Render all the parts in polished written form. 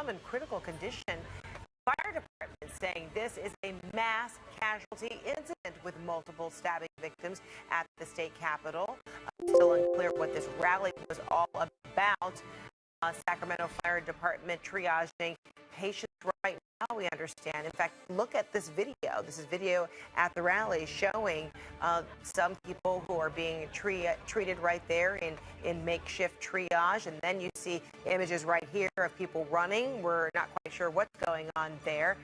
some in critical condition. Fire department saying this is a mass casualty incident with multiple stabbing victims at the state capitol. Still unclear what this rally was all about. Sacramento Fire Department triaging patients right now, we understand. In fact, look at this video. This is video at the rally showing some people who are being treated right there in makeshift triage. And then you see images right here of people running. We're not quite sure what's going on there.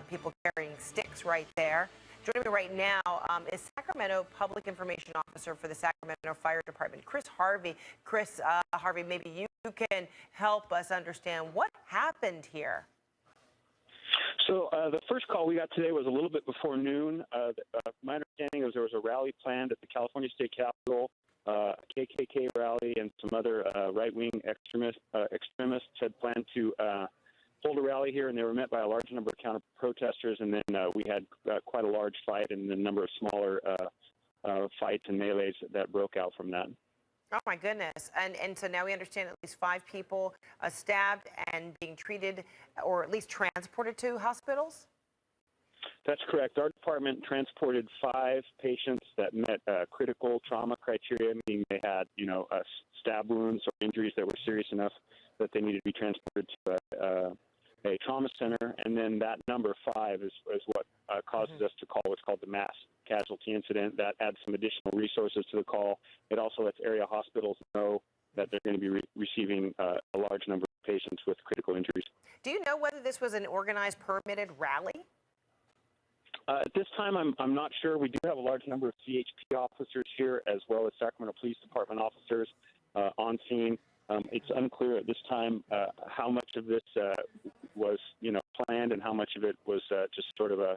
People carrying sticks right there. Joining me right now is Sacramento Public Information Officer for the Sacramento Fire Department, Chris Harvey. Chris Harvey, maybe you can help us understand what happened here. So the first call we got today was a little bit before noon. My understanding is there was a rally planned at the California State Capitol, a KKK rally, and some other right-wing extremists had planned to hold a rally here, and they were met by a large number of counter-protesters, and then we had quite a large fight and a number of smaller fights and melees that broke out from that. Oh, my goodness. And so now we understand at least 5 people stabbed and being treated or at least transported to hospitals? That's correct. Our department transported 5 patients that met critical trauma criteria, meaning they had, stab wounds or injuries that were serious enough that they needed to be transported to a trauma center, and then that number 5 is what causes us to call what's called the mass casualty incident. That adds some additional resources to the call. It also lets area hospitals know that they're going to be receiving a large number of patients with critical injuries. Do you know whether this was an organized, permitted rally? At this time, I'm not sure. We do have a large number of CHP officers here, as well as Sacramento Police Department officers on scene. It's unclear at this time how much of this was, planned and how much of it was just sort of a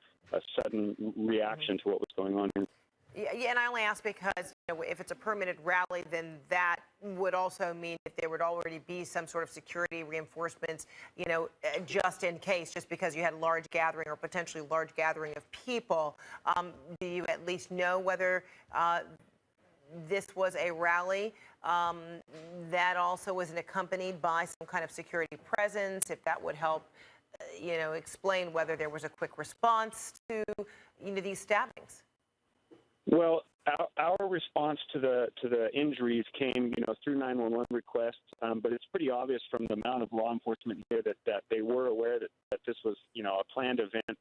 sudden reaction to what was going on here. Yeah, and I only ask because if it's a permitted rally, then that would also mean that there would already be some sort of security reinforcements, just in case, just because you had a large gathering or potentially large gathering of people. Do you at least know whether this was a rally that also wasn't accompanied by some kind of security presence, if that would help, explain whether there was a quick response to, these stabbings? Well, our response to the injuries came, through 911 requests, but it's pretty obvious from the amount of law enforcement here that they were aware that this was, a planned event.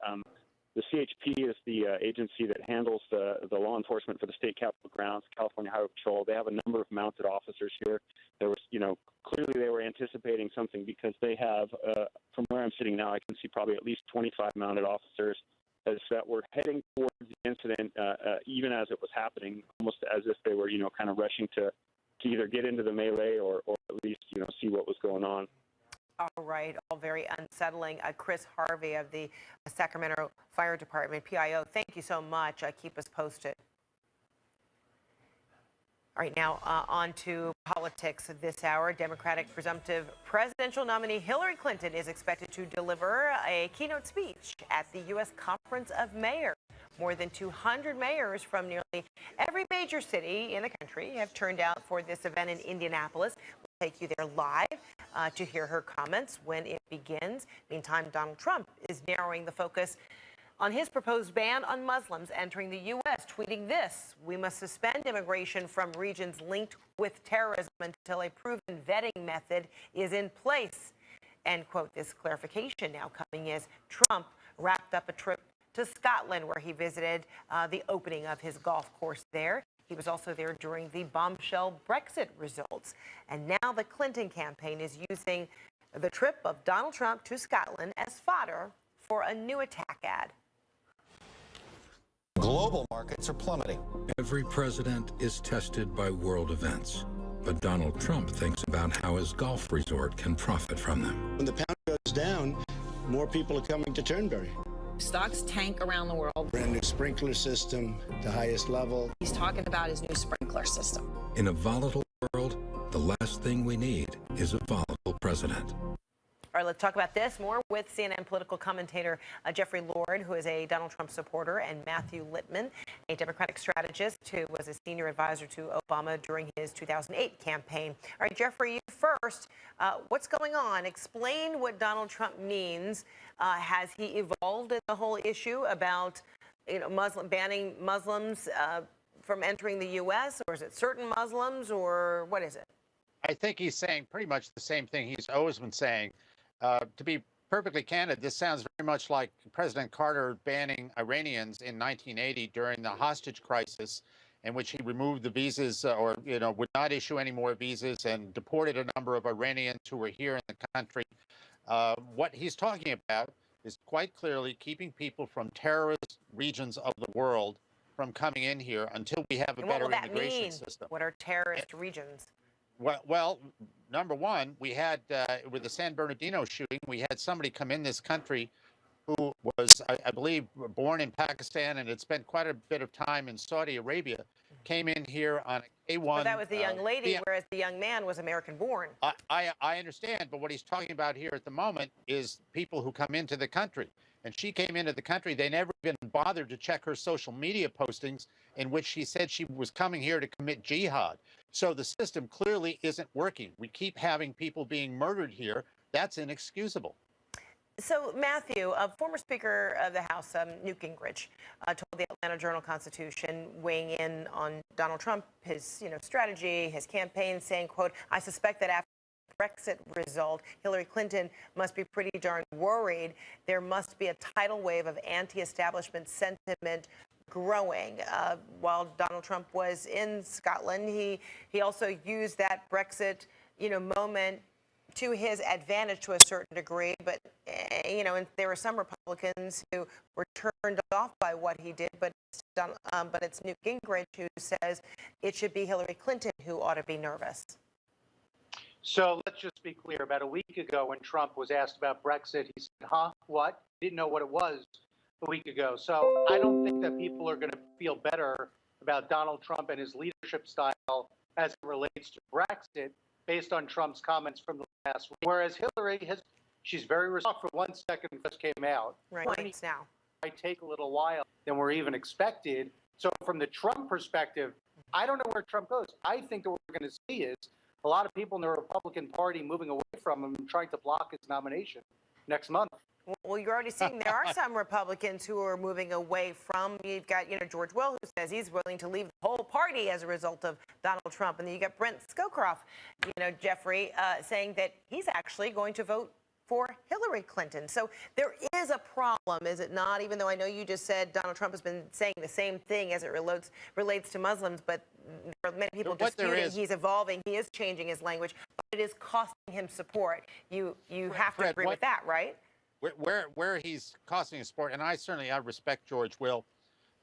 The CHP is the agency that handles the law enforcement for the state capitol grounds, California Highway Patrol. They have a number of mounted officers here. There was, clearly they were anticipating something because they have, from where I'm sitting now, I can see probably at least 25 mounted officers that were heading towards the incident, even as it was happening, almost as if they were, kind of rushing to either get into the melee or at least, see what was going on. All right, all very unsettling. Chris Harvey of the Sacramento Fire Department, PIO, thank you so much. Keep us posted. All right, now on to politics this hour. Democratic presumptive presidential nominee Hillary Clinton is expected to deliver a keynote speech at the U.S. Conference of Mayors. More than 200 mayors from nearly every major city in the country have turned out for this event in Indianapolis. We'll take you there live to hear her comments when it begins. Meantime, Donald Trump is narrowing the focus on his proposed ban on Muslims entering the U.S., tweeting this: "We must suspend immigration from regions linked with terrorism until a proven vetting method is in place." End quote. This clarification now coming as Trump wrapped up a trip to Scotland, where he visited the opening of his golf course there. He was also there during the bombshell Brexit results. And now the Clinton campaign is using the trip of Donald Trump to Scotland as fodder for a new attack ad. Global markets are plummeting. Every president is tested by world events, but Donald Trump thinks about how his golf resort can profit from them. When the pound goes down, more people are coming to Turnberry. Stocks tank around the world. Brand new sprinkler system, the highest level. He's talking about his new sprinkler system. In a volatile world, the last thing we need is a volatile president. All right, let's talk about this more with CNN political commentator Jeffrey Lord, who is a Donald Trump supporter, and Matthew Littman, a Democratic strategist who was a senior advisor to Obama during his 2008 campaign. All right, Jeffrey, you first. What's going on? Explain what Donald Trump means. Has he evolved in the whole issue about banning Muslims from entering the U.S., or is it certain Muslims, or what is it? I think he's saying pretty much the same thing he's always been saying. To be perfectly candid, this sounds very much like President Carter banning Iranians in 1980 during the hostage crisis, in which he removed the visas or, would not issue any more visas and deported a number of Iranians who were here in the country. What he's talking about is quite clearly keeping people from terrorist regions of the world from coming in here until we have a better immigration system. What are terrorist regions? Well, number one, we had, with the San Bernardino shooting, we had somebody come in this country who was, I believe, born in Pakistan and had spent quite a bit of time in Saudi Arabia, came in here on a K-1. But that was the young lady, whereas the young man was American-born. I understand, but what he's talking about here at the moment is people who come into the country. And she came into the country. They never even bothered to check her social media postings in which she said she was coming here to commit jihad. So the system clearly isn't working. We keep having people being murdered here. That's inexcusable. So, Matthew, former Speaker of the House, Newt Gingrich, told the Atlanta Journal-Constitution, weighing in on Donald Trump, his strategy, his campaign, saying, quote, "I suspect that after the Brexit result, Hillary Clinton must be pretty darn worried. There must be a tidal wave of anti-establishment sentiment growing." While Donald Trump was in Scotland, he also used that Brexit, moment to his advantage to a certain degree. But, and there were some Republicans who were turned off by what he did. But it's Newt Gingrich who says it should be Hillary Clinton who ought to be nervous. So let's just be clear. About a week ago, when Trump was asked about Brexit, he said, "Huh? What?" Didn't know what it was a week ago. So I don't think that people are going to feel better about Donald Trump and his leadership style as it relates to Brexit based on Trump's comments from the last week. Whereas Hillary she's very reserved. For 1 second, just came out. Right now. Might take a little while than we're even expected. So from the Trump perspective, I don't know where Trump goes. I think that what we're going to see is a lot of people in the Republican Party moving away from him and trying to block his nomination next month. Well, you're already seeing there are some Republicans who are moving away from. You've got, George Will, who says he's willing to leave the whole party as a result of Donald Trump. And then you got Brent Scowcroft, Jeffrey, saying that he's actually going to vote for Hillary Clinton. So there is a problem, is it not? Even though I know you just said Donald Trump has been saying the same thing as it relates to Muslims, but there are many people disputing he's evolving. He is changing his language, but it is costing him support. You have to agree with that, right? Where he's costing his support, and I respect George Will,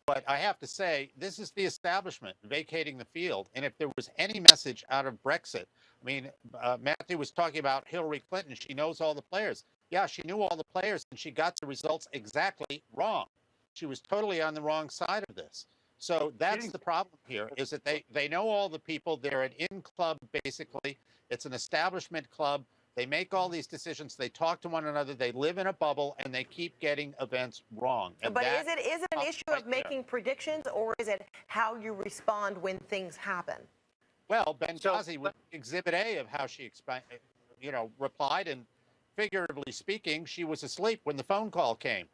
but I have to say, this is the establishment vacating the field. And if there was any message out of Brexit, I mean, Matthew was talking about Hillary Clinton. She knows all the players. Yeah, she knew all the players, and she got the results exactly wrong. She was totally on the wrong side of this. So that's the problem here, is that they know all the people. They're an in-club, basically. It's an establishment club. They make all these decisions. They talk to one another. They live in a bubble, and they keep getting events wrong. And but is it an issue of making predictions, or is it how you respond when things happen? Well, Benghazi was Exhibit A of how she replied, and figuratively speaking, she was asleep when the phone call came.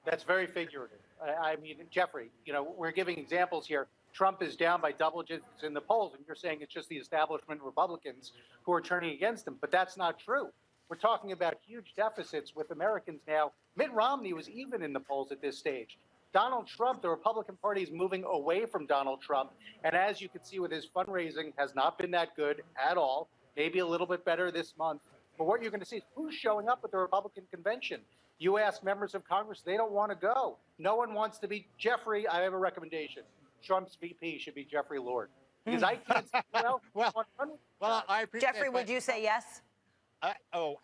That's very figurative. I mean, Jeffrey, we're giving examples here. Trump is down by double digits in the polls, and you're saying it's just the establishment Republicans who are turning against him. But that's not true. We're talking about huge deficits with Americans now. Mitt Romney was even in the polls at this stage. Donald Trump, the Republican Party is moving away from Donald Trump. And as you can see with his fundraising, has not been that good at all. Maybe a little bit better this month. But what you're going to see is who's showing up at the Republican convention. You ask members of Congress, they don't want to go. No one wants to be. Jeffrey, I have a recommendation. Trump's VP should be Jeffrey Lord. Because I can't I appreciate Jeffrey, would you say yes?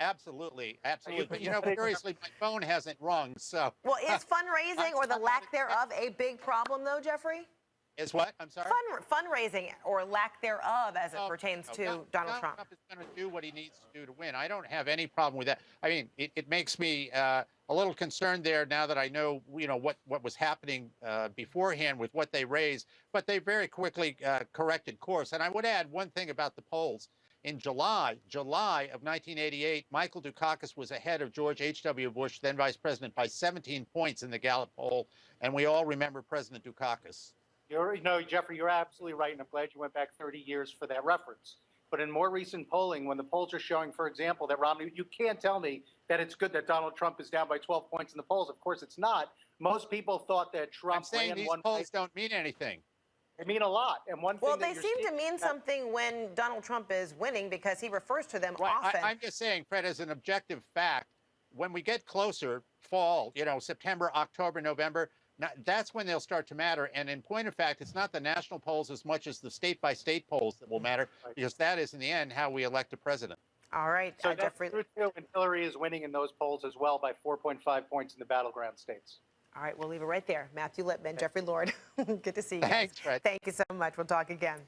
Absolutely. But, curiously, my phone hasn't rung, so. Well, is fundraising or the lack thereof a big problem, though, Jeffrey? Is what? I'm sorry? Fundraising or lack thereof as it pertains to Donald Trump. Trump is going to do what he needs to do to win. I don't have any problem with that. I mean, it makes me a little concerned there now that I know, what was happening beforehand with what they raised, but they very quickly corrected course. And I would add one thing about the polls. In July of 1988, Michael Dukakis was ahead of George H.W. Bush, then vice president, by 17 points in the Gallup poll. And we all remember President Dukakis. Jeffrey, you're absolutely right, and I'm glad you went back 30 years for that reference. But in more recent polling, when the polls are showing, for example, that Romney, you can't tell me that it's good that Donald Trump is down by 12 points in the polls. Of course, it's not. Most people thought that Trump I'm saying ran these one polls don't mean anything. They mean a lot. And one thing well, they seem to mean something when Donald Trump is winning because he refers to them often. I'm just saying, Fred, as an objective fact, when we get closer, fall, September, October, November, that's when they'll start to matter. And in point of fact, it's not the national polls as much as the state-by-state polls that will matter, because that is, in the end, how we elect a president. All right, so Jeffrey. That's true, too, and Hillary is winning in those polls as well by 4.5 points in the battleground states. All right, we'll leave it right there. Matthew Lippman, Jeffrey Lord, good to see you. Thanks, Fred. Thank you so much. We'll talk again.